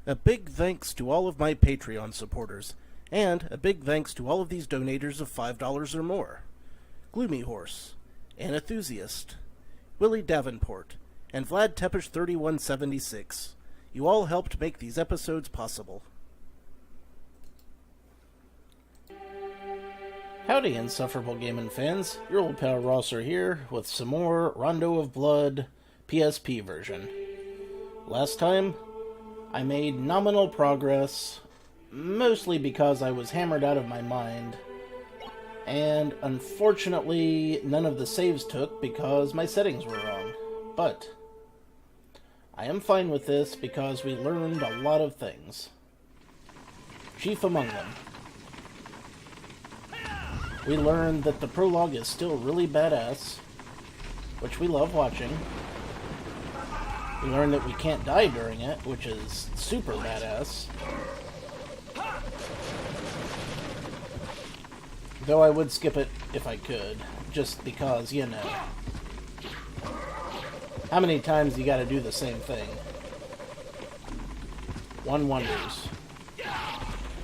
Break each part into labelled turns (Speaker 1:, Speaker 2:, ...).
Speaker 1: A big thanks to all of my Patreon supporters, and a big thanks to all of these donators of $5 or more. Gloomy Horse, An Enthusiast, Willie Davenport, and Vlad Tepish 3176. You all helped make these episodes possible. Howdy, insufferable gaming fans. Your old pal Rosser here with some more Rondo of Blood PSP version. Last time, I made nominal progress, mostly because I was hammered out of my mind, and unfortunately none of the saves took because my settings were wrong. But I am fine with this because we learned a lot of things. Chief among them, we learned that the prologue is still really badass, which we love watching. We learned that we can't die during it, which is super badass. Though I would skip it if I could, just because, you know. How many times you gotta do the same thing? One wonders.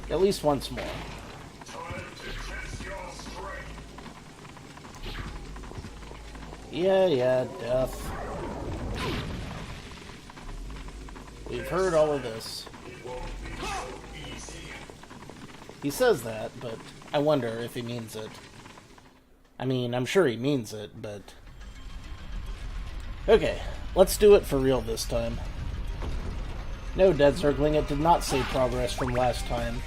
Speaker 1: At least once more. Yeah, death. We've heard all of this. He says that, but I wonder if he means it. I mean, I'm sure he means it, but... Okay, let's do it for real this time. No, Dead Circling, it did not save progress from last time,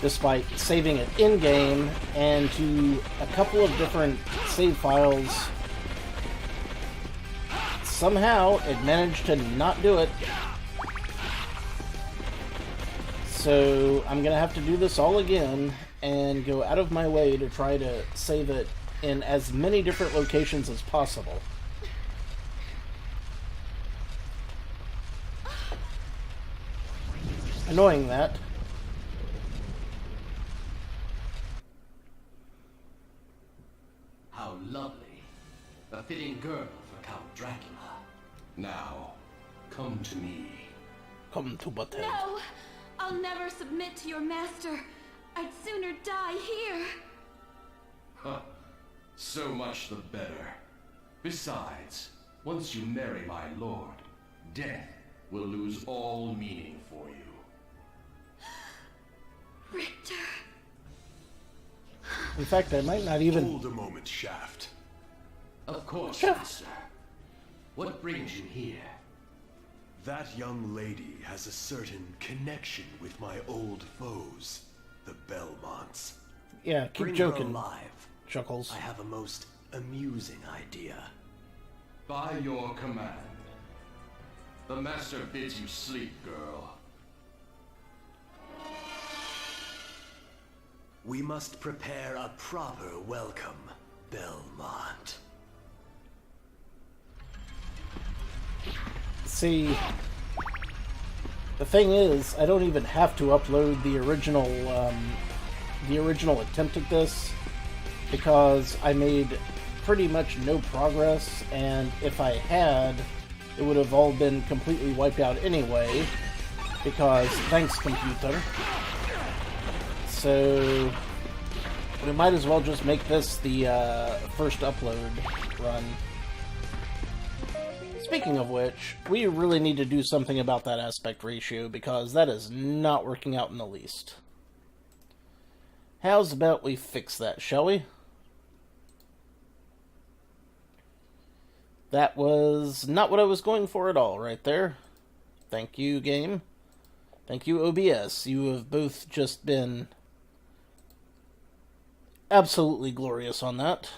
Speaker 1: despite saving it in-game and to a couple of different save files. Somehow, it managed to not do it. So, I'm gonna have to do this all again and go out of my way to try to save it in as many different locations as possible. Annoying that.
Speaker 2: How lovely. A fitting girl for Count Dracula. Now, come to me.
Speaker 1: Come to Butthead.
Speaker 3: No! I'll never submit to your master. I'd sooner die here.
Speaker 2: Huh. So much the better. Besides, once you marry my lord, death will lose all meaning for you.
Speaker 3: Richter.
Speaker 1: In fact, I might not even...
Speaker 4: Hold a moment, Shaft.
Speaker 2: Of course, master. What brings you here?
Speaker 4: That young lady has a certain connection with my old foes, the Belmonts.
Speaker 1: Yeah, keep
Speaker 4: Bring
Speaker 1: joking,
Speaker 4: her alive.
Speaker 1: Chuckles.
Speaker 4: I have a most amusing idea.
Speaker 2: By your command. The master bids you sleep, girl.
Speaker 4: We must prepare a proper welcome, Belmont.
Speaker 1: See, the thing is, I don't even have to upload the original attempt at this, because I made pretty much no progress, and if I had, it would have all been completely wiped out anyway, because thanks, computer. So, we might as well just make this the first upload run. Speaking of which, we really need to do something about that aspect ratio, because that is not working out in the least. How's about we fix that, shall we? That was not what I was going for at all, right there. Thank you, game. Thank you, OBS. You have both just been absolutely glorious on that.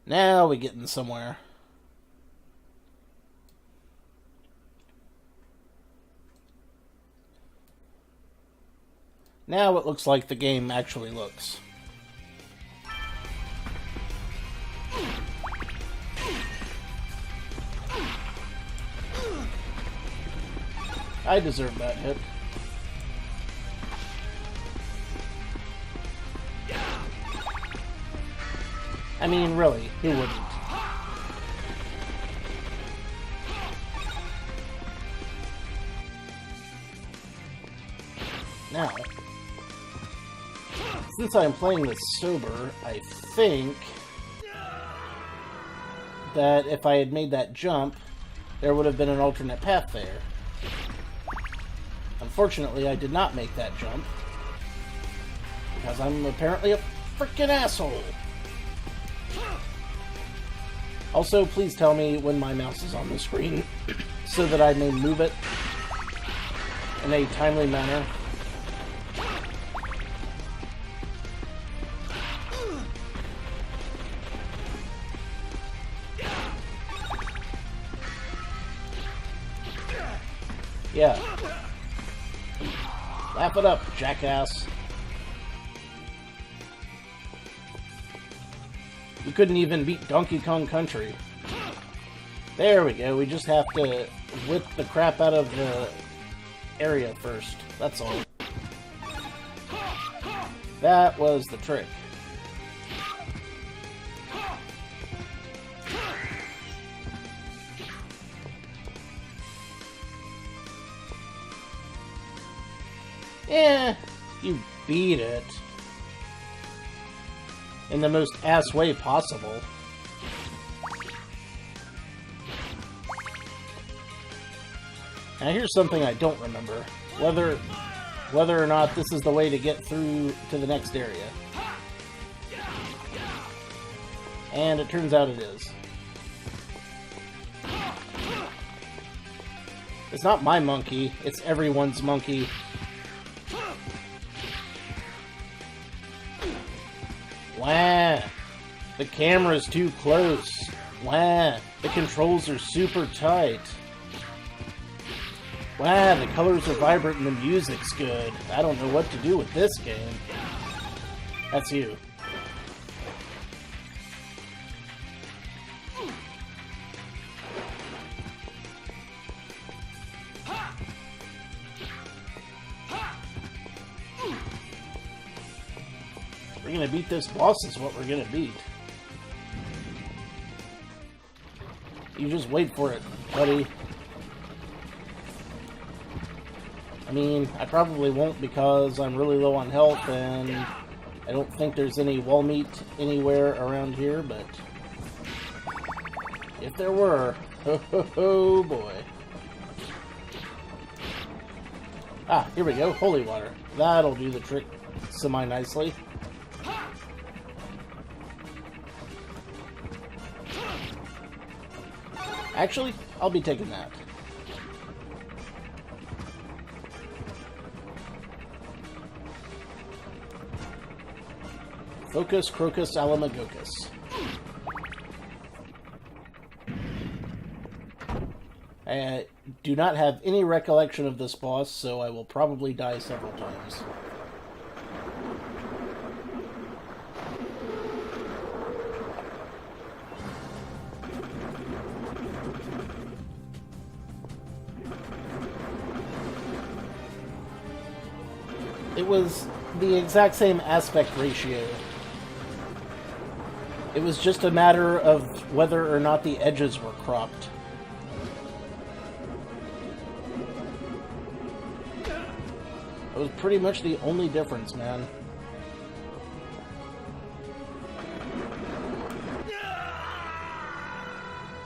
Speaker 1: Now we're getting somewhere. Now it looks like the game actually looks. I deserve that hit. I mean, really, who wouldn't? now. Since I'm playing this sober, I think that if I had made that jump, there would have been an alternate path there. Unfortunately, I did not make that jump, because I'm apparently a frickin' asshole. Also, please tell me when my mouse is on the screen, so that I may move it in a timely manner. Yeah. Laugh it up, jackass. You couldn't even beat Donkey Kong Country. There we go. We just have to whip the crap out of the area first. That's all. That was the trick. Yeah, you beat it. In the most ass way possible. Now here's something I don't remember. Whether or not this is the way to get through to the next area. And it turns out it is. It's not my monkey, it's everyone's monkey. Wah! The camera's too close. Wah! The controls are super tight. Wow, the colors are vibrant and the music's good. I don't know what to do with this game. That's you. We're gonna beat this boss is what we're gonna beat. You just wait for it, buddy. I mean, I probably won't because I'm really low on health and I don't think there's any wall meat anywhere around here, but if there were, oh boy. Ah, here we go, holy water. That'll do the trick semi-nicely. Actually, I'll be taking that. Focus, Crocus, Alamagocus. I do not have any recollection of this boss, so I will probably die several times. It was the exact same aspect ratio. It was just a matter of whether or not the edges were cropped. It was pretty much the only difference, man.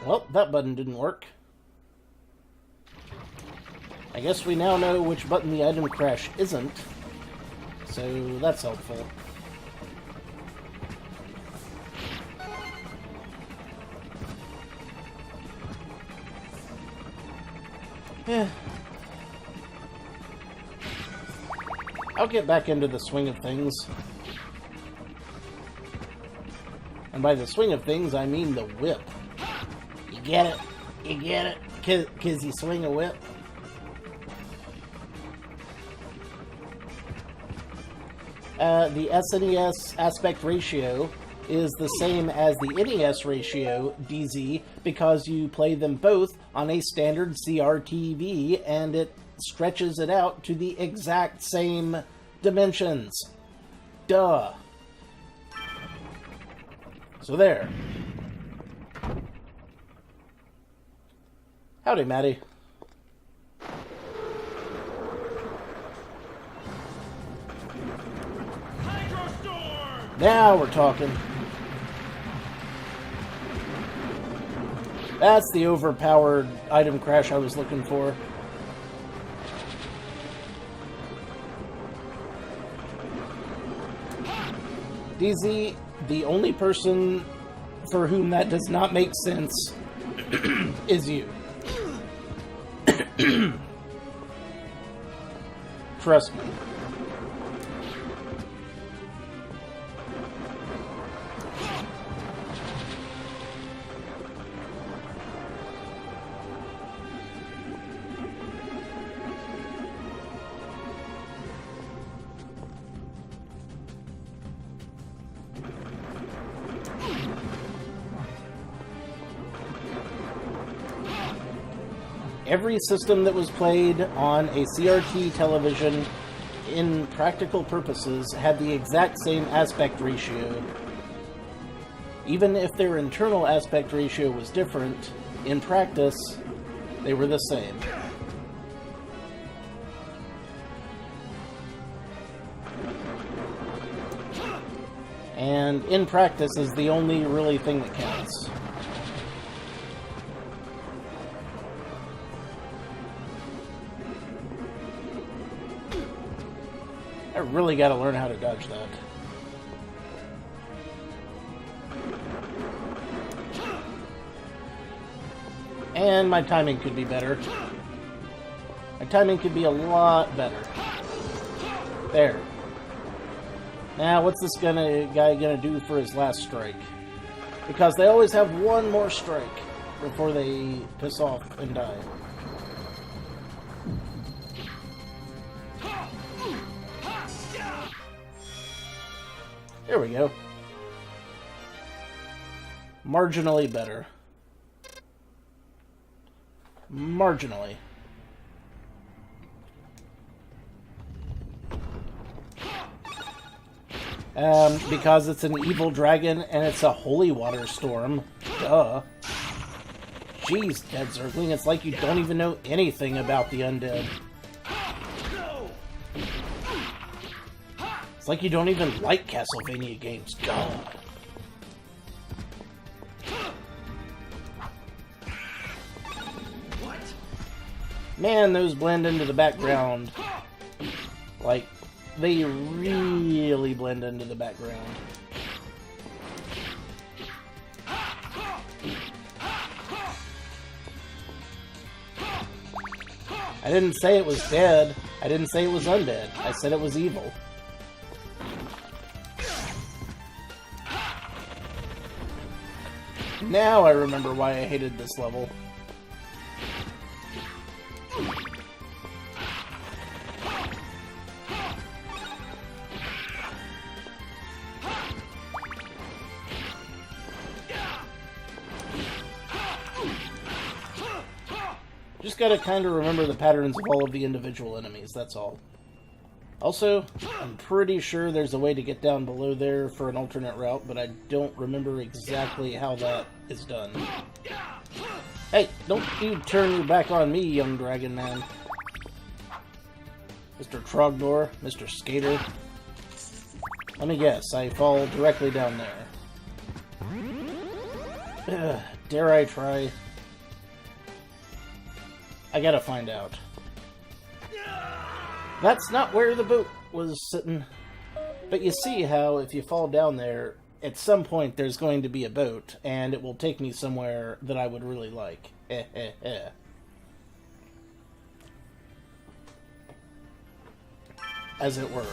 Speaker 1: Well, that button didn't work. I guess we now know which button the item crash isn't, so that's helpful. Yeah. I'll get back into the swing of things. And by the swing of things, I mean the whip. You get it? You get it? 'Cause you swing a whip? The SNES aspect ratio is the same as the NES ratio, DZ, because you play them both on a standard CRTV, and it stretches it out to the exact same dimensions. Duh. So there. Howdy, Maddie. Now we're talking. That's the overpowered item crash I was looking for. DZ, the only person for whom that does not make sense is you. Trust me. Every system that was played on a CRT television in practical purposes had the exact same aspect ratio. Even if their internal aspect ratio was different, in practice, they were the same. And in practice is the only really thing that counts. I really gotta learn how to dodge that. And my timing could be better. My timing could be a lot better. There. Now, what's this guy gonna do for his last strike? Because they always have one more strike before they piss off and die. There we go. Marginally better. Marginally. Because it's an evil dragon and it's a holy water storm. Duh. Jeez, Dead Zergling, it's like you don't even know anything about the undead. It's like you don't even like Castlevania games. God. Man, those blend into the background. Like, they really blend into the background. I didn't say it was dead. I didn't say it was undead. I said it was evil. Now I remember why I hated this level. Just gotta kind of remember the patterns of all of the individual enemies, that's all. Also, I'm pretty sure there's a way to get down below there for an alternate route, but I don't remember exactly how that is done. Hey, don't you turn your back on me, young dragon man. Mr. Trognor, Mr. Skater. Let me guess, I fall directly down there. Ugh, dare I try? I gotta find out. That's not where the boat was sitting. But you see how if you fall down there, at some point there's going to be a boat, and it will take me somewhere that I would really like. As it were.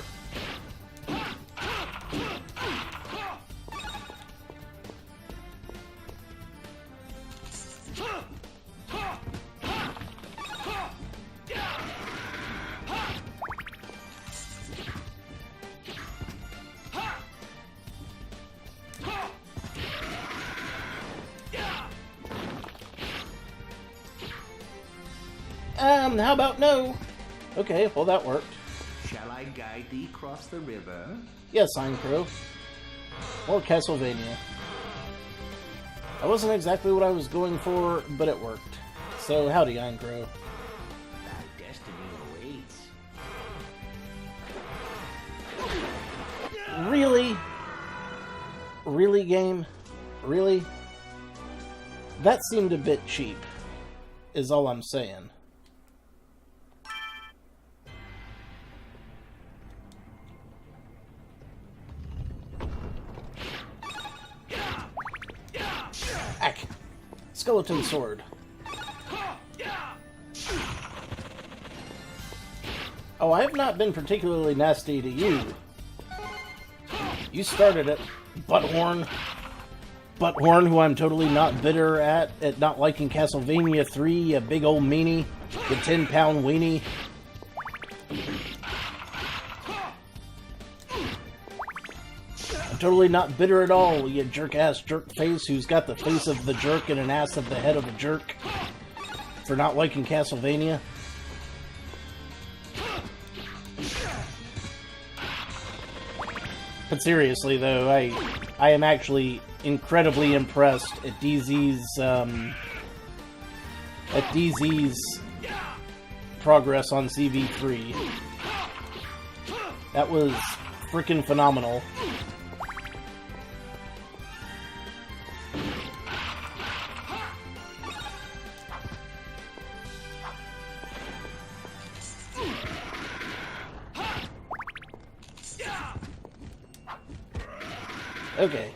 Speaker 1: How about no? Okay, well that worked.
Speaker 5: Shall I guide thee across the river?
Speaker 1: Yes, Crow. Or Castlevania. That wasn't exactly what I was going for, but it worked. So, howdy, Crow.
Speaker 5: Thy destiny awaits.
Speaker 1: Really? party game? Really? That seemed a bit cheap, is all I'm saying. Ack! Skeleton sword. Oh, I have not been particularly nasty to you. You started it, Butthorn. Butthorn, who I'm totally not bitter at not liking Castlevania 3, you big old meanie. You 10-pound weenie. I'm totally not bitter at all, you jerk-ass jerk face who's got the face of the jerk and an ass of the head of a jerk for not liking Castlevania. But seriously, though, I am actually incredibly impressed at DZ's progress on CV3. That was freaking phenomenal. Okay,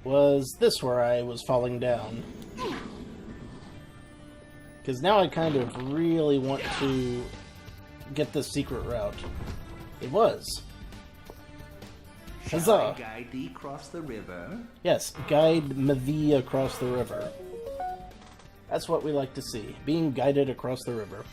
Speaker 1: was this where I was falling down? Because now I kind of really want to get the secret route. It was.
Speaker 5: Shall
Speaker 1: Huzzah!
Speaker 5: I guide thee across the river?
Speaker 1: Yes, guide me across the river. That's what we like to see, being guided across the river.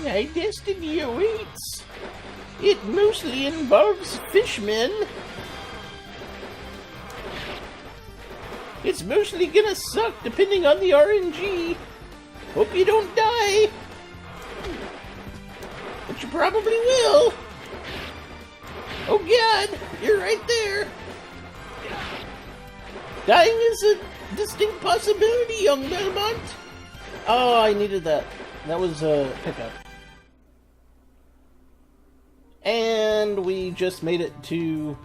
Speaker 1: Thy destiny awaits. It mostly involves fishmen. It's mostly gonna suck depending on the RNG. Hope you don't die. But you probably will. Oh god, you're right there. Dying is a distinct possibility, young Belmont. Oh, I needed that. That was a pickup. And we just made it to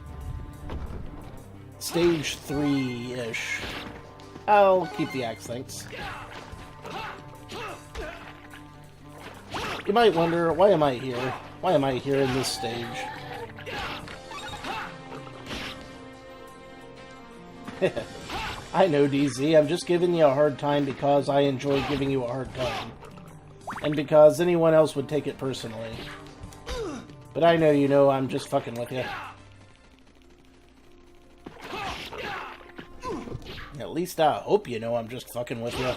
Speaker 1: stage 3-ish. I'll keep the axe, thanks. You might wonder, why am I here? Why am I here in this stage? I know, DZ, I'm just giving you a hard time because I enjoy giving you a hard time. And because anyone else would take it personally. But I know you know I'm just fucking with you. At least I hope you know I'm just fucking with you.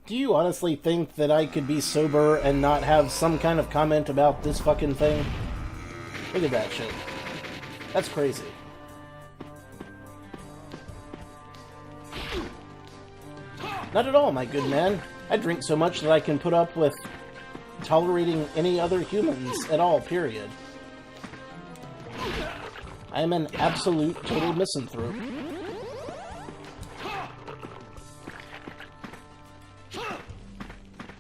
Speaker 1: Do you honestly think that I could be sober and not have some kind of comment about this fucking thing? Look at that shit. That's crazy. Not at all, my good man. I drink so much that I can put up with tolerating any other humans at all, period. I am an absolute total misanthrope.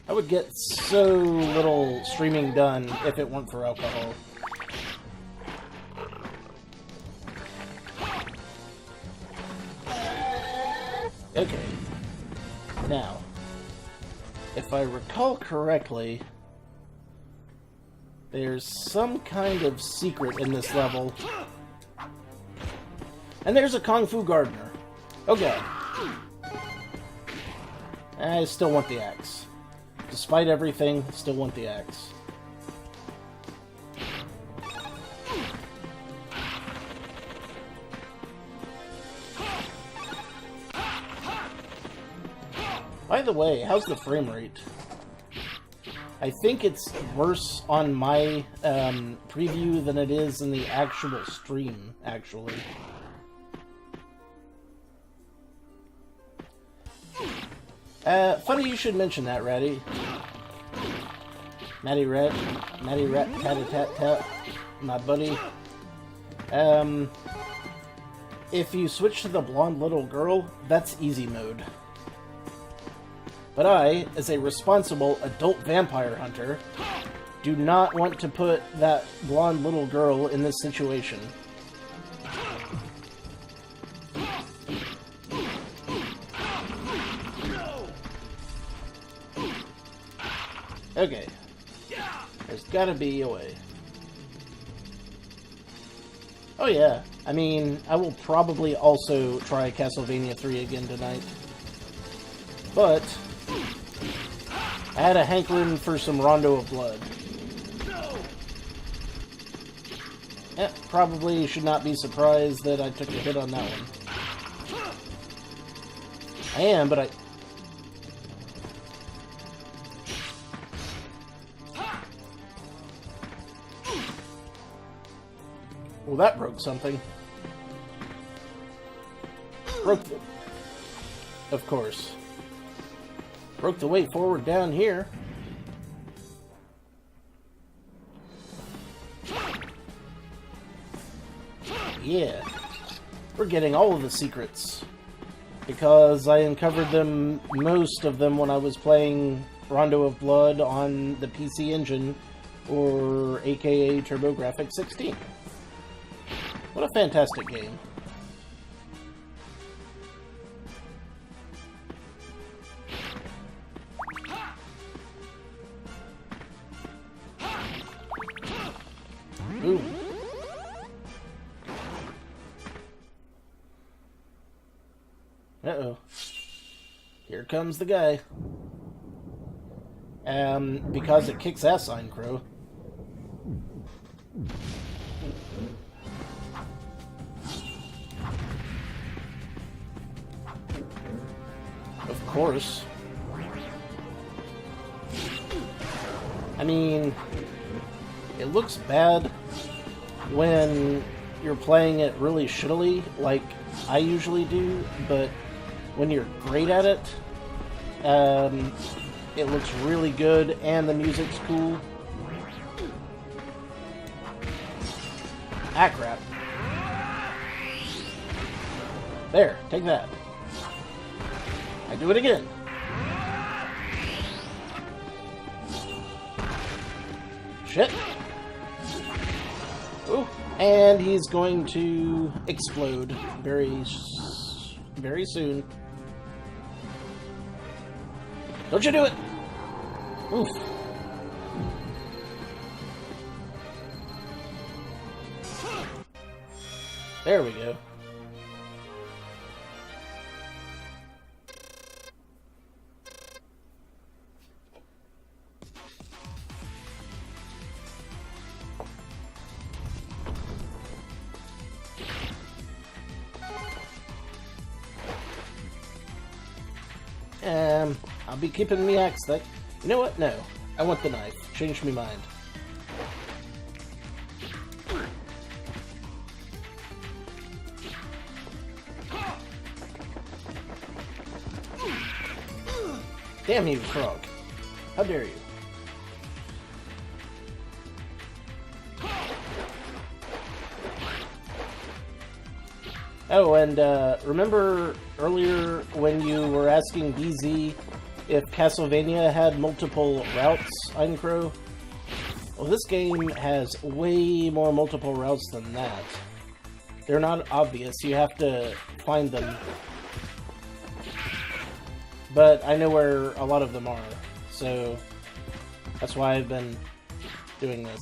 Speaker 1: I would get so little streaming done if it weren't for alcohol. Okay. Now, if I recall correctly, there's some kind of secret in this level. And there's a Kung Fu Gardener. Okay. I still want the axe. Despite everything, still want the axe. By the way, how's the frame rate? I think it's worse on my preview than it is in the actual stream, actually. Funny you should mention that, Ratty. Matty Rat, tat, my buddy. If you switch to the blonde little girl, that's easy mode. But I, as a responsible adult vampire hunter, do not want to put that blonde little girl in this situation. Okay. There's gotta be a way. Oh yeah, I mean, I will probably also try Castlevania 3 again tonight. But I had a hankering for some Rondo of Blood. Probably should not be surprised that I took a hit on that one. I am, but I... Well, that broke something. Broke the... Of course. Broke the way forward down here. Yeah. We're getting all of the secrets. Because I uncovered them, most of them, when I was playing Rondo of Blood on the PC Engine, or aka TurboGrafx 16. What a fantastic game. Ooh. Uh-oh. Here comes the guy. Because it kicks ass, Sign Crow. Of course. I mean, it looks bad when you're playing it really shittily, like I usually do, but when you're great at it, it looks really good and the music's cool. Ah, crap. There, take that. I do it again. Shit. Ooh, and he's going to explode very soon. Don't you do it! Oof. There we go. I'll be keeping me axe that. You know what? No. I want the knife. Change me mind. Damn you, frog. How dare you? Oh, and remember earlier when you were asking BZ if Castlevania had multiple routes, Eincrow? Well, this game has way more multiple routes than that. They're not obvious, you have to find them. But I know where a lot of them are, so that's why I've been doing this.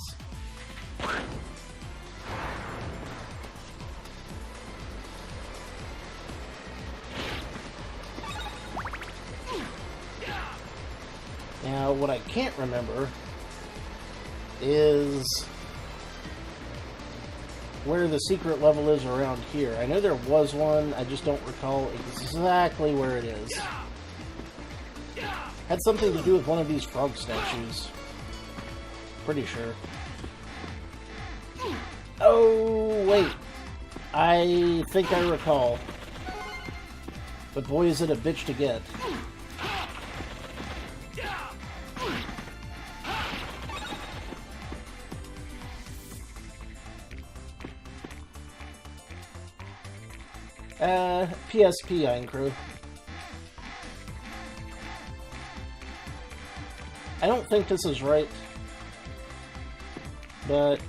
Speaker 1: Now, what I can't remember is where the secret level is around here. I know there was one, I just don't recall exactly where it is. Had something to do with one of these frog statues. Pretty sure. Oh, wait. I think I recall. But boy, is it a bitch to get. PSP Aincrew. I don't think this is right, but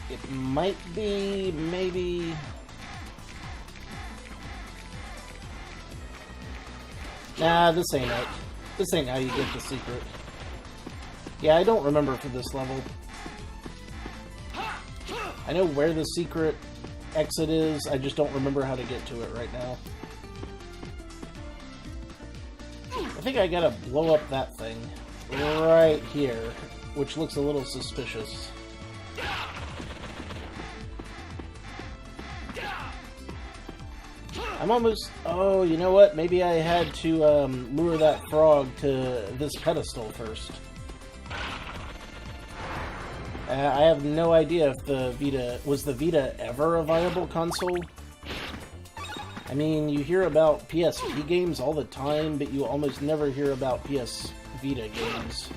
Speaker 1: it might be, maybe. Nah, this ain't it. This ain't how you get the secret. Yeah, I don't remember for this level. I know where the secret exit is, I just don't remember how to get to it right now. I think I gotta blow up that thing right here, which looks a little suspicious. I'm almost... Oh, you know what? Maybe I had to lure that frog to this pedestal first. I have no idea if the Vita... Was the Vita ever a viable console? I mean, you hear about PSP games all the time, but you almost never hear about PS Vita games.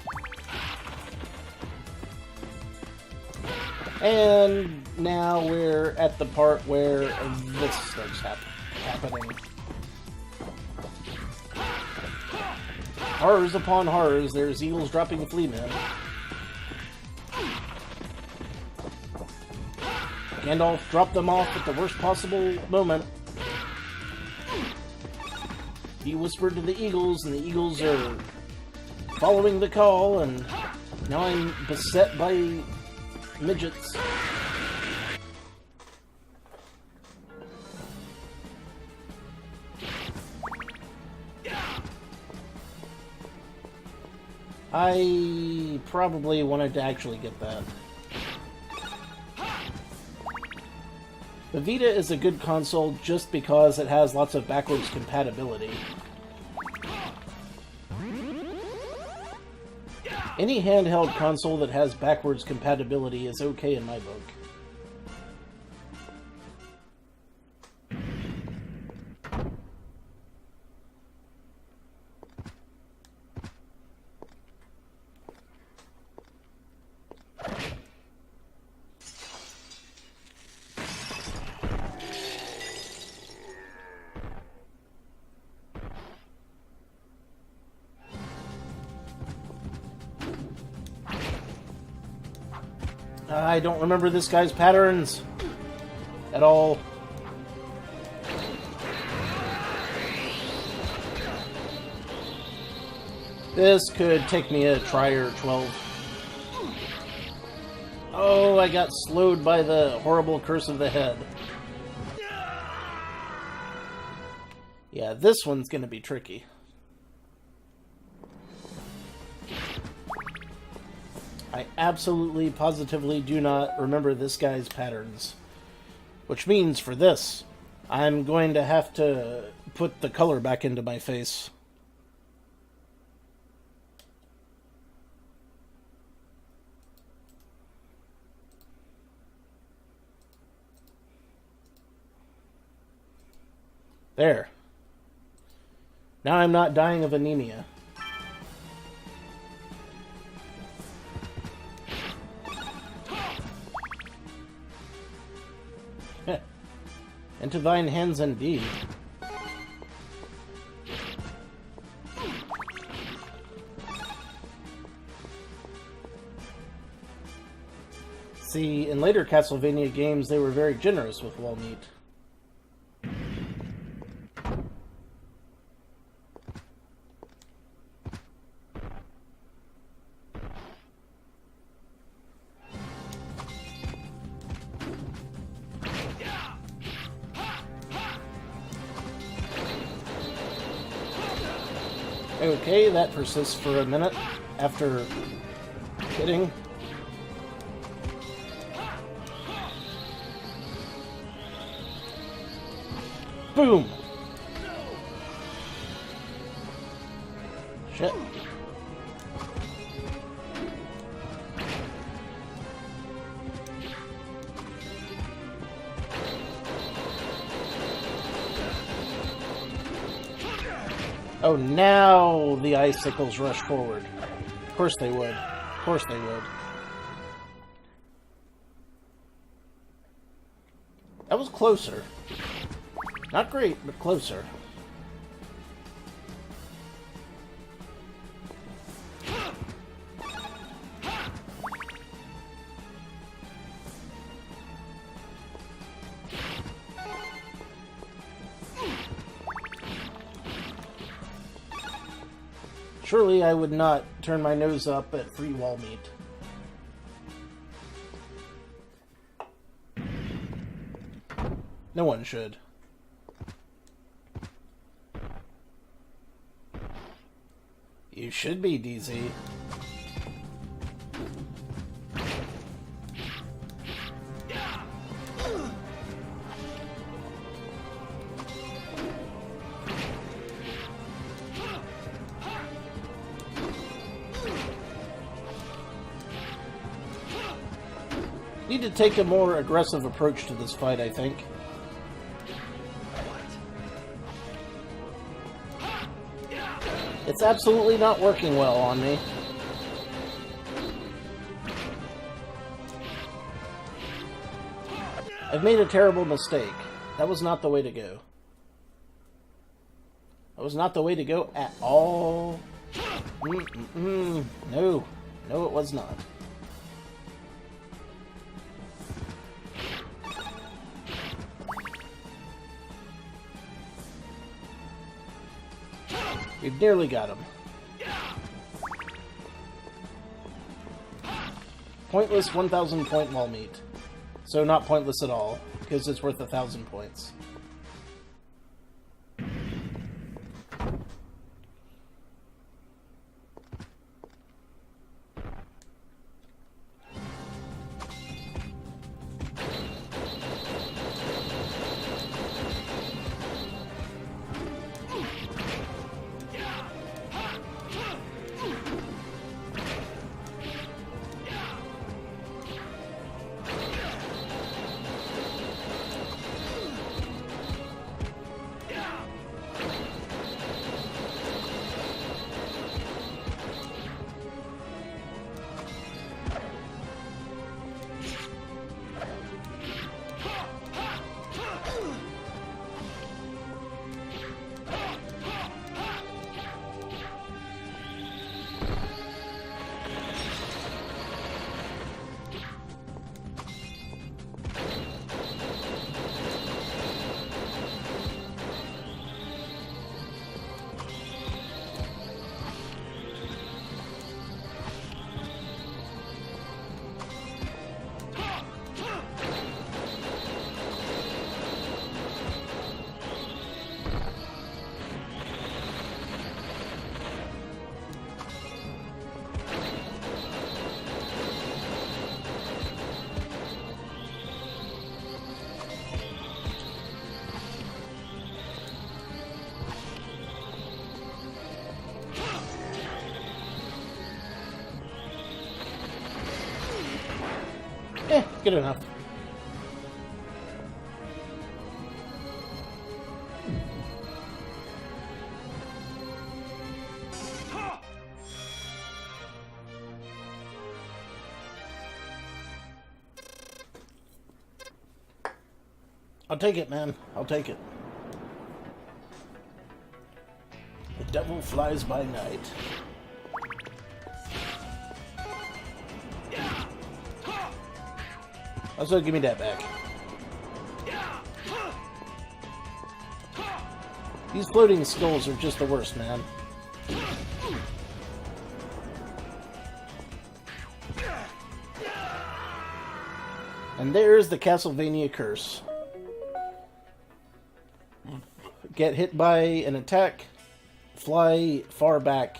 Speaker 1: And now we're at the part where this starts happening. Horrors upon horrors, there's eagles dropping flea men. Gandalf dropped them off at the worst possible moment. He whispered to the eagles, and the eagles are following the call, and now I'm beset by midgets. I probably wanted to actually get that. The Vita is a good console just because it has lots of backwards compatibility. Any handheld console that has backwards compatibility is okay in my book. I don't remember this guy's patterns at all. This could take me a try or 12. Oh, I got slowed by the horrible curse of the head. Yeah, this one's gonna be tricky. I absolutely, positively do not remember this guy's patterns. Which means, for this, I'm going to have to put the color back into my face. There. Now I'm not dying of anemia. Into thine hands indeed. See, in later Castlevania games, they were very generous with wall meat. Okay, that persists for a minute after hitting. Boom! Shit. Oh, now the icicles rush forward. Of course they would. Of course they would. That was closer. Not great, but closer. Surely I would not turn my nose up at free wall meat. No one should. You should be, DZ. Need to take a more aggressive approach to this fight, I think. It's absolutely not working well on me. I've made a terrible mistake. That was not the way to go. That was not the way to go at all. No. No, it was not. We've nearly got him. Pointless 1,000 point wall meat. So not pointless at all, because it's worth 1,000 points. Good enough. I'll take it, man. I'll take it. The devil flies by night. Also, give me that back. These floating skulls are just the worst, man. And there's the Castlevania curse. Get hit by an attack, fly far back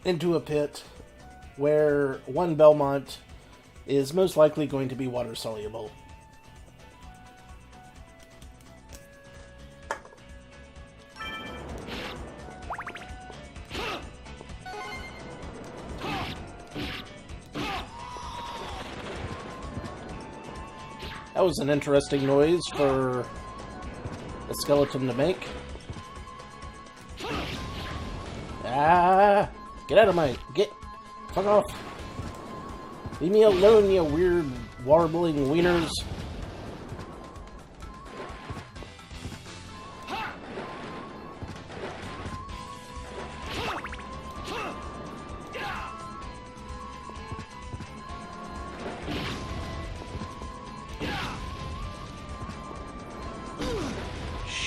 Speaker 1: into a pit where one Belmont is most likely going to be water soluble. That was an interesting noise for a skeleton to make. Ah! Get out of my... Fuck off! Leave me alone, you weird, warbling wieners.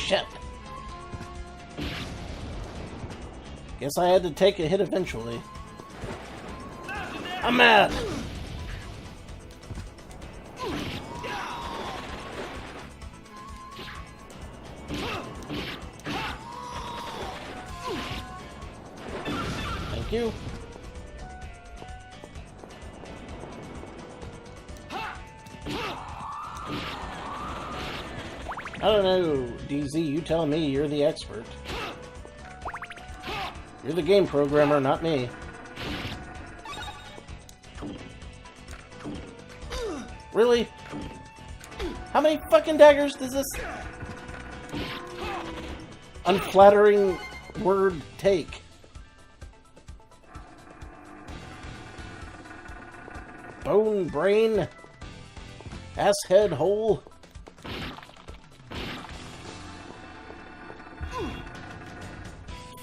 Speaker 1: Shit. Guess I had to take a hit eventually. I'm mad! Thank you. I don't know, DZ, you tell me, you're the expert. You're the game programmer, not me. Really? How many fucking daggers does this unflattering word take? Bone, brain, ass, head, hole.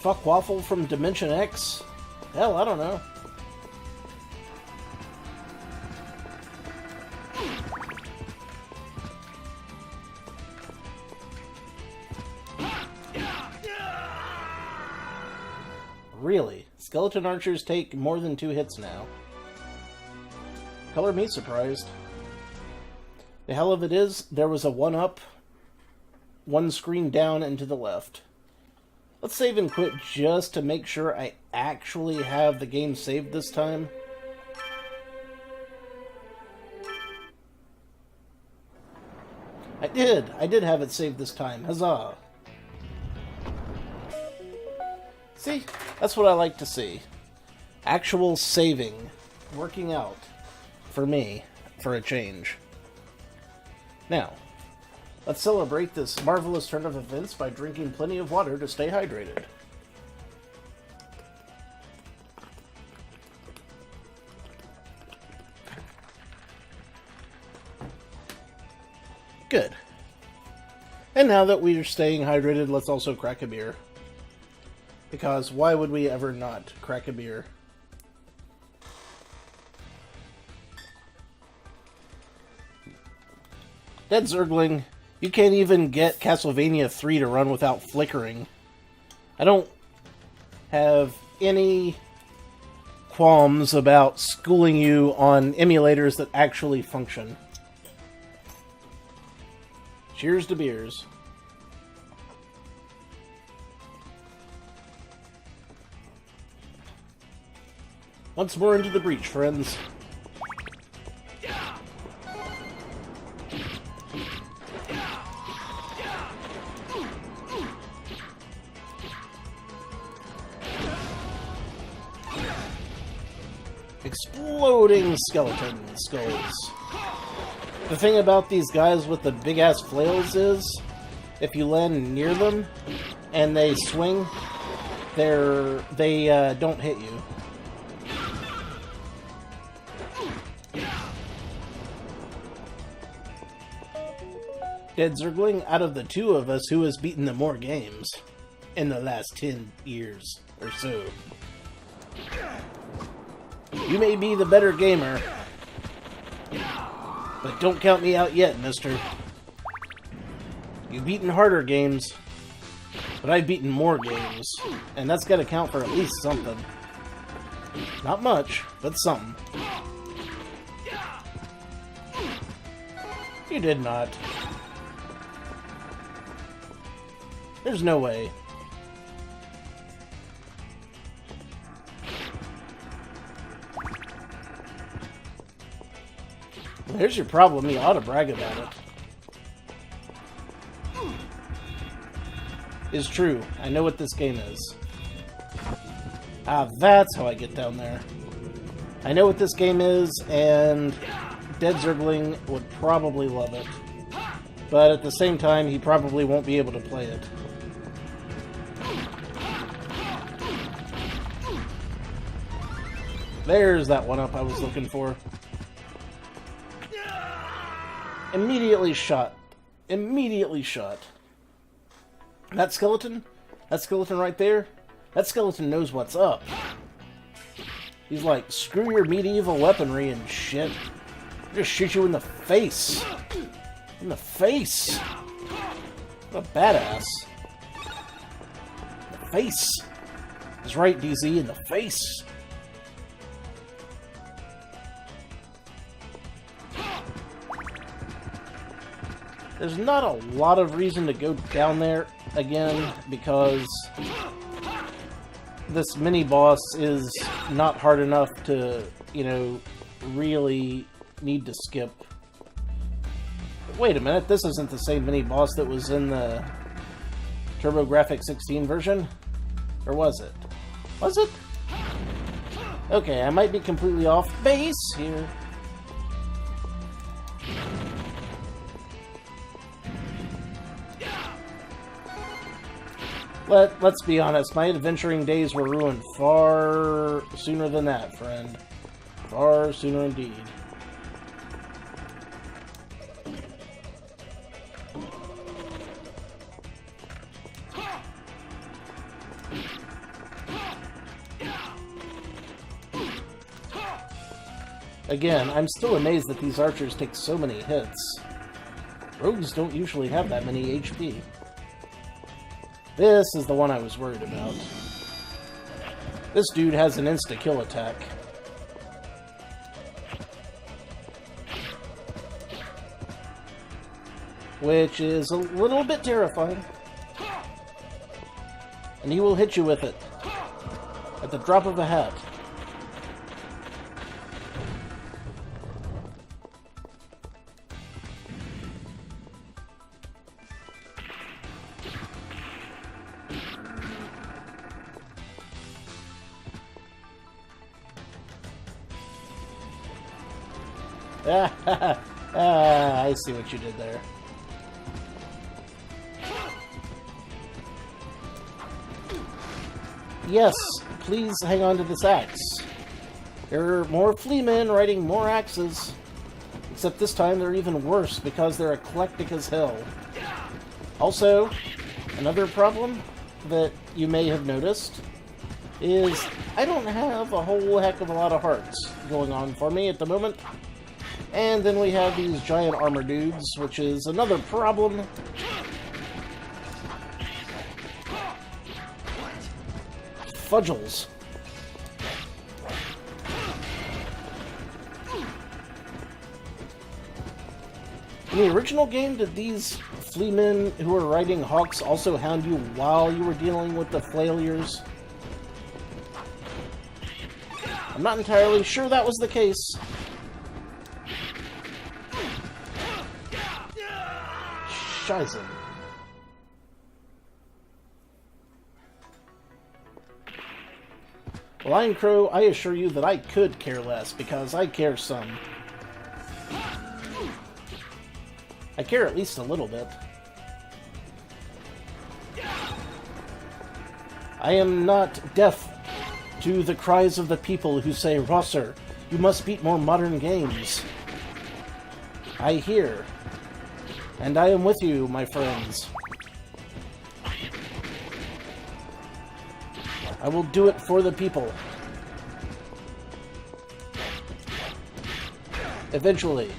Speaker 1: Fuck waffle from Dimension X? Hell, I don't know. Really? Skeleton archers take more than 2 hits now. Color me surprised. The hell of it is, there was a 1-up, 1 screen down and to the left. Let's save and quit just to make sure I actually have the game saved this time. I did have it saved this time. Huzzah! See? That's what I like to see. Actual saving. Working out. For me. For a change. Now, let's celebrate this marvelous turn of events by drinking plenty of water to stay hydrated. Good. And now that we are staying hydrated, let's also crack a beer. Because why would we ever not crack a beer? Dead Zergling, you can't even get Castlevania 3 to run without flickering. I don't have any qualms about schooling you on emulators that actually function. Cheers to beers. Once more into the breach, friends. Exploding skeleton skulls. The thing about these guys with the big-ass flails is, if you land near them and they swing, they don't hit you. Dead Zergling, out of the 2 of us, who has beaten the more games in the last 10 years or so? You may be the better gamer, but don't count me out yet, mister. You've beaten harder games, but I've beaten more games, and that's gotta count for at least something. Not much, but something. You did not. There's no way. Well, here's your problem. You ought to brag about it. It's true. I know what this game is. Ah, that's how I get down there. I know what this game is, and Dead Zergling would probably love it. But at the same time, he probably won't be able to play it. There's that 1-up I was looking for. Immediately shot. Immediately shot. That skeleton right there, that skeleton knows what's up. He's like, screw your medieval weaponry and shit. I'll just shoot you in the face. In the face. What a badass. The face. That's right, DZ, in the face. There's not a lot of reason to go down there again, because this mini-boss is not hard enough to, you know, really need to skip. Wait a minute, this isn't the same mini-boss that was in the TurboGrafx 16 version? Or was it? Was it? Okay, I might be completely off base here. Let's be honest, my adventuring days were ruined far sooner than that, friend. Far sooner indeed. Again, I'm still amazed that these archers take so many hits. Rogues don't usually have that many HP. This is the one I was worried about. This dude has an insta-kill attack. Which is a little bit terrifying. And he will hit you with it. At the drop of a hat. I see what you did there. Yes, please hang on to this axe. There are more fleamen riding more axes. Except this time they're even worse because they're eclectic as hell. Also, another problem that you may have noticed is I don't have a whole heck of a lot of hearts going on for me at the moment. And then we have these giant armor dudes, which is another problem. Fudgles. In the original game, did these fleamen who were riding hawks also hound you while you were dealing with the flailures? I'm not entirely sure that was the case. Scheiße. Lion Crow, I assure you that I could care less, because I care some. I care at least a little bit. I am not deaf to the cries of the people who say, Rosser, you must beat more modern games. I hear. And I am with you, my friends. I will do it for the people. Eventually.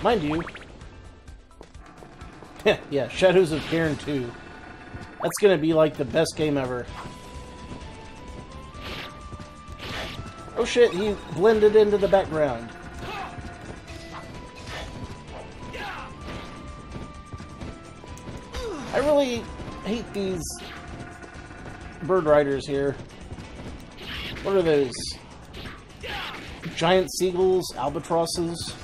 Speaker 1: Mind you. Yeah, Shadows of Cairn 2. That's gonna be like the best game ever. Oh shit, he blended into the background. I really hate these bird riders here. What are those? Giant seagulls? Albatrosses?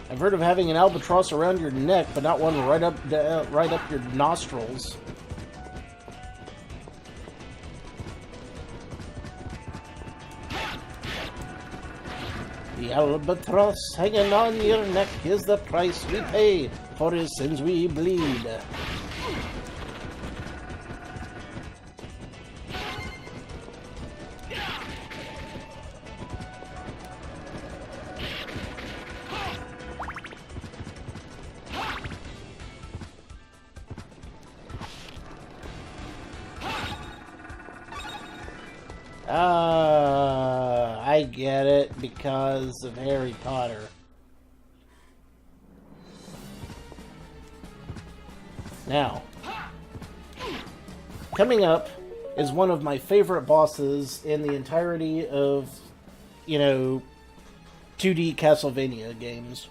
Speaker 1: I've heard of having an albatross around your neck, but not one right up your nostrils. The albatross hanging on your neck is the price we pay for his sins we bleed. I get it because of Harry Potter. Now, coming up is one of my favorite bosses in the entirety of, 2D Castlevania games.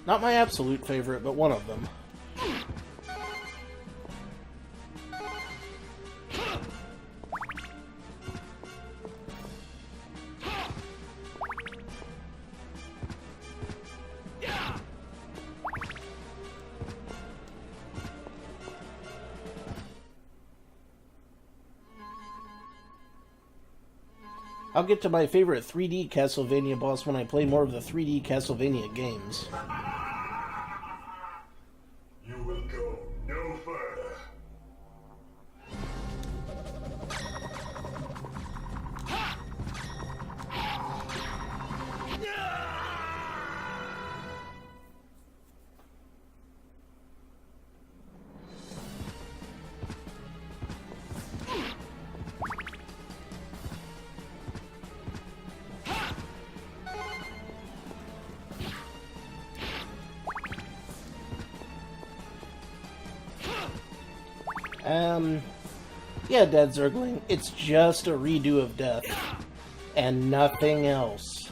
Speaker 1: Not my absolute favorite, but one of them. I'll get to my favorite 3D Castlevania boss when I play more of the 3D Castlevania games.
Speaker 4: You will go no further.
Speaker 1: Yeah, Dead Zergling, it's just a redo of Death, and nothing else.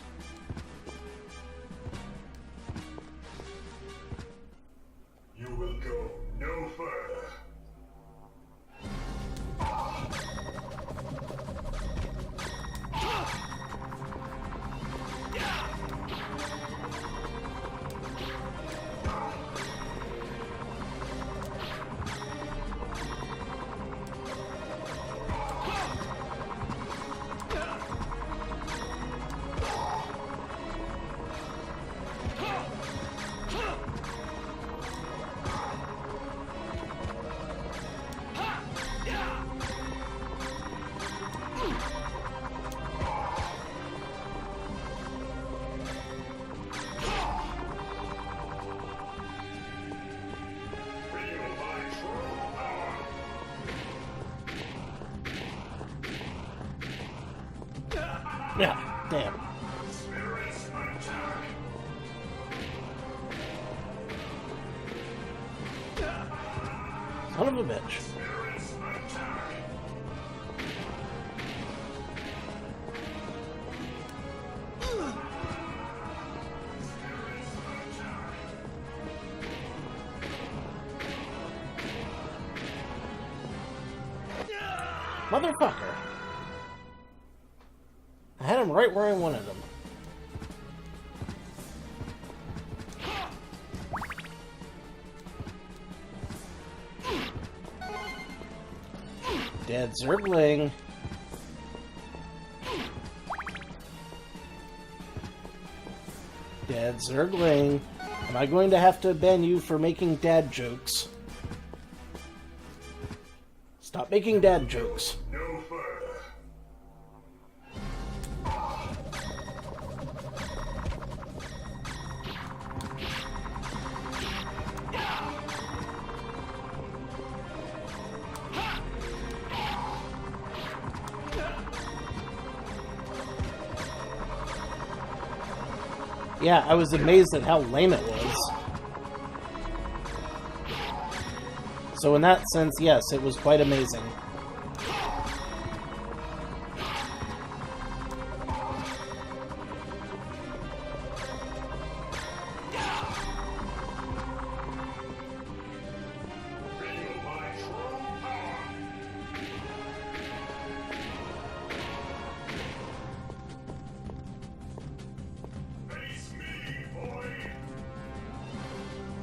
Speaker 4: You will go no further.
Speaker 1: Yeah, damn. Son of a bitch. Motherfucker. I had him right where I wanted him. Dead Zergling. Dead Zergling. Am I going to have to ban you for making dad jokes? Stop making dad jokes.
Speaker 4: No further.
Speaker 1: Yeah, I was amazed at how lame it was. So in that sense, yes, it was quite amazing.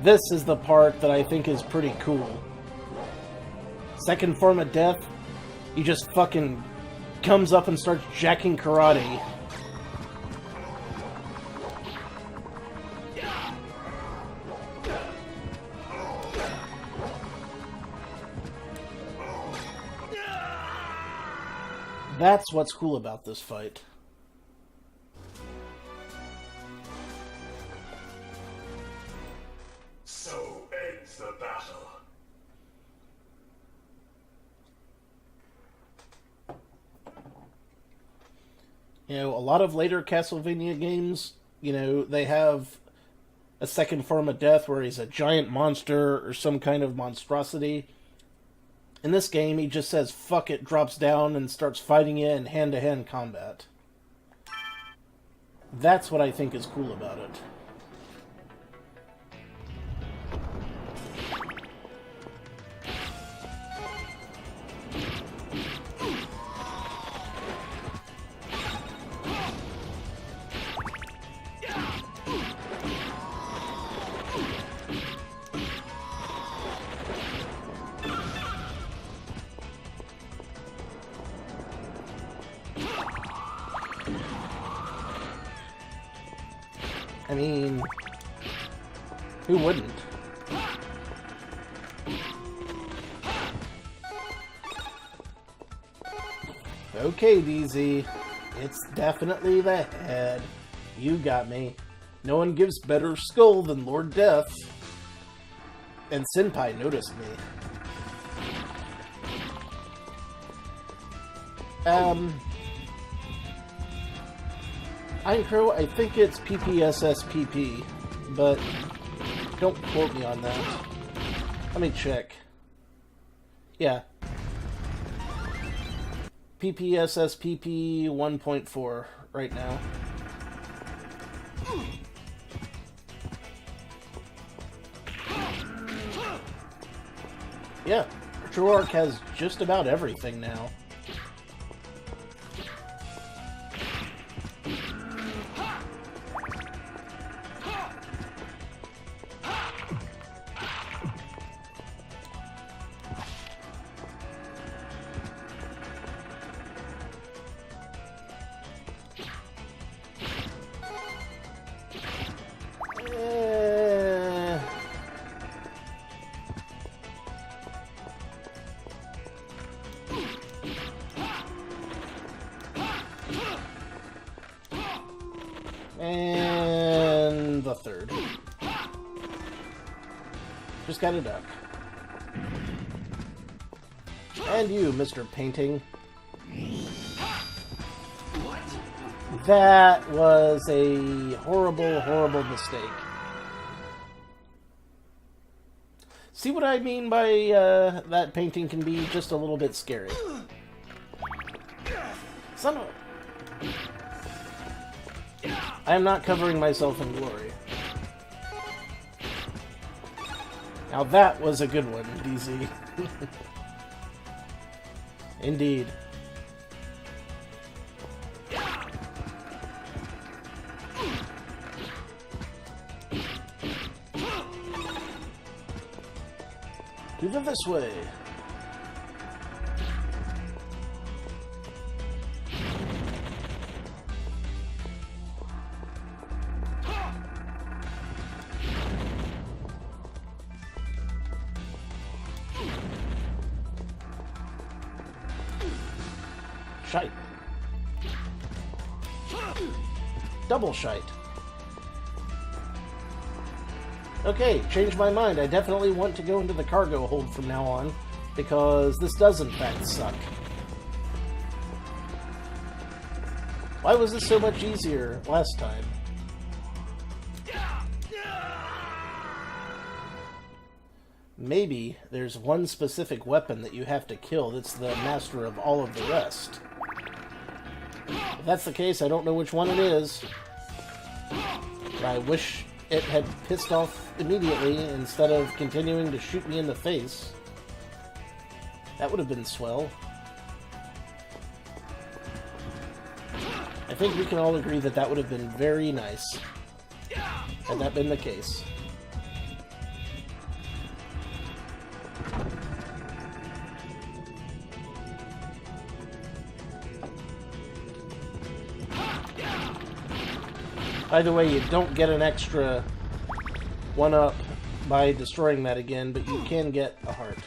Speaker 1: This is the part that I think is pretty cool. Second form of death, he just fucking comes up and starts jacking karate. That's what's cool about this fight.
Speaker 4: So ends the battle.
Speaker 1: You know, a lot of later Castlevania games, you know, they have a second form of death where he's a giant monster or some kind of monstrosity. In this game, he just says, fuck it, drops down, and starts fighting you in hand-to-hand combat. That's what I think is cool about it. I mean, who wouldn't? Okay, DZ. It's definitely the head. You got me. No one gives better skull than Lord Death. And Senpai noticed me. Crow, I think it's PPSSPP, but don't quote me on that. Let me check. Yeah. PPSSPP 1.4 right now. Yeah, True Arc has just about everything now. And the third. Just got a duck. And you, Mr. Painting. That was a horrible, horrible mistake. See what I mean by that painting can be just a little bit scary. Son of a... I am not covering myself in glory. Now that was a good one, DZ. Indeed. Do them this way. Shite. Double shite. Okay, changed my mind. I definitely want to go into the cargo hold from now on, because this does in fact suck. Why was this so much easier last time? Maybe there's one specific weapon that you have to kill that's the master of all of the rest. If that's the case, I don't know which one it is. But I wish it had pissed off immediately instead of continuing to shoot me in the face. That would have been swell. I think we can all agree that that would have been very nice. Had that been the case. By the way, you don't get an extra 1-up by destroying that again, but you can get a heart.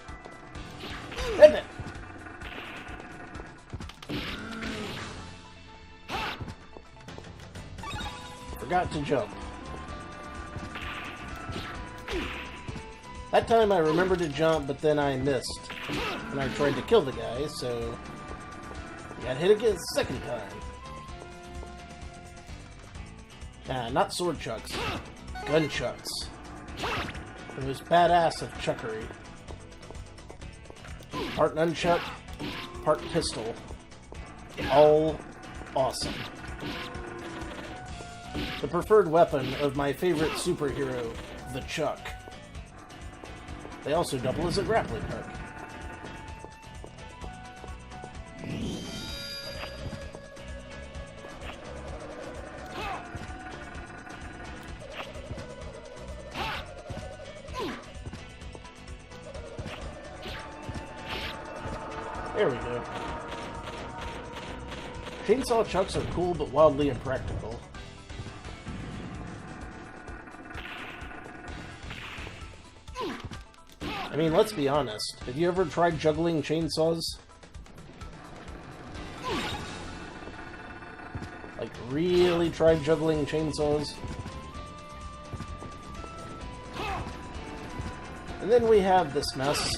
Speaker 1: Isn't it? Forgot to jump. That time I remembered to jump, but then I missed. And I tried to kill the guy, so... I got hit again the second time. Not sword chucks. Gun chucks. The most badass of chuckery. Part nunchuck, part pistol. All awesome. The preferred weapon of my favorite superhero, the Chuck. They also double as a grappling hook. There we go. Chainsaw chucks are cool but wildly impractical. I mean, let's be honest. Have you ever tried juggling chainsaws? Like, really tried juggling chainsaws? And then we have this mess.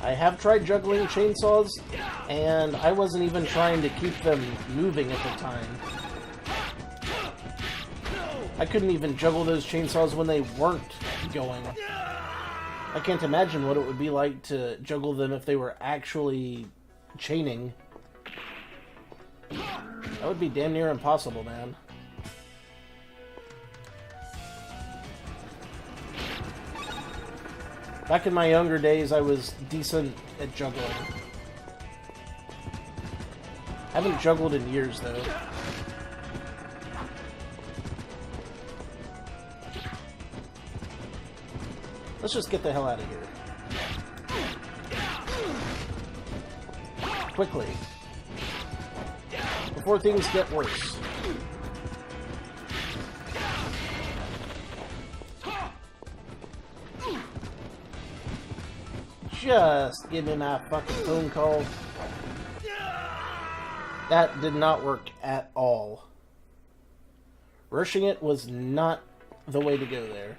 Speaker 1: I have tried juggling chainsaws, and I wasn't even trying to keep them moving at the time. I couldn't even juggle those chainsaws when they weren't going. I can't imagine what it would be like to juggle them if they were actually chaining. That would be damn near impossible, man. Back in my younger days, I was decent at juggling. Haven't juggled in years, though. Let's just get the hell out of here. Quickly. Before things get worse. Just give me my fucking phone call. That did not work at all. Rushing it was not the way to go there.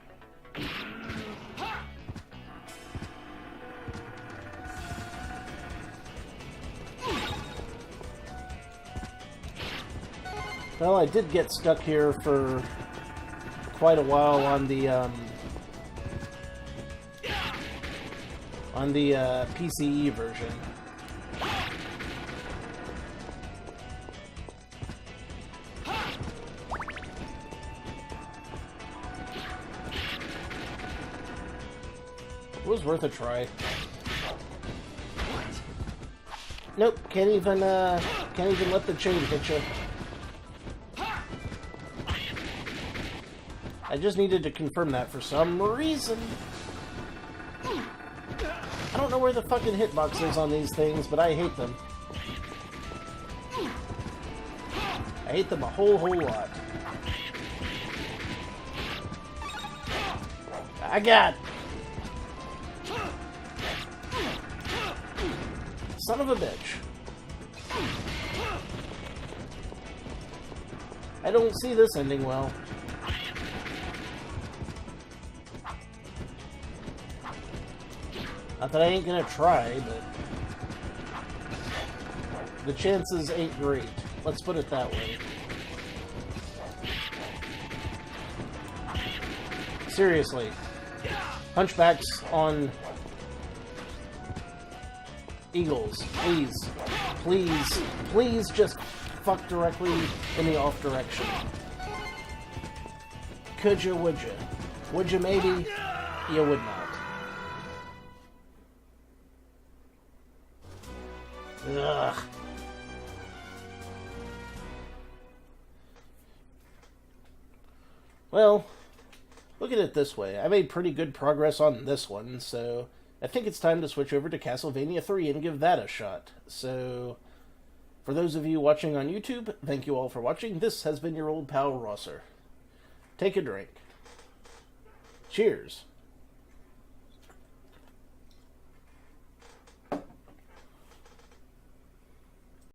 Speaker 1: Well, I did get stuck here for quite a while on the PCE version. It was worth a try. Nope, can't even let the chain hit you. I just needed to confirm that for some reason. I don't know where the fucking hitbox is on these things, but I hate them. I hate them a whole lot. I got... Son of a bitch. I don't see this ending well. Not that I ain't gonna try, but the chances ain't great. Let's put it that way. Seriously. Hunchbacks on eagles. Please. Please. Please just fuck directly in the off direction. Could you, would you? Would you maybe? You would not. Ugh. Well, look at it this way. I made pretty good progress on this one, so I think it's time to switch over to Castlevania 3 and give that a shot. So, for those of you watching on YouTube, thank you all for watching. This has been your old pal, Rosser. Take a drink. Cheers.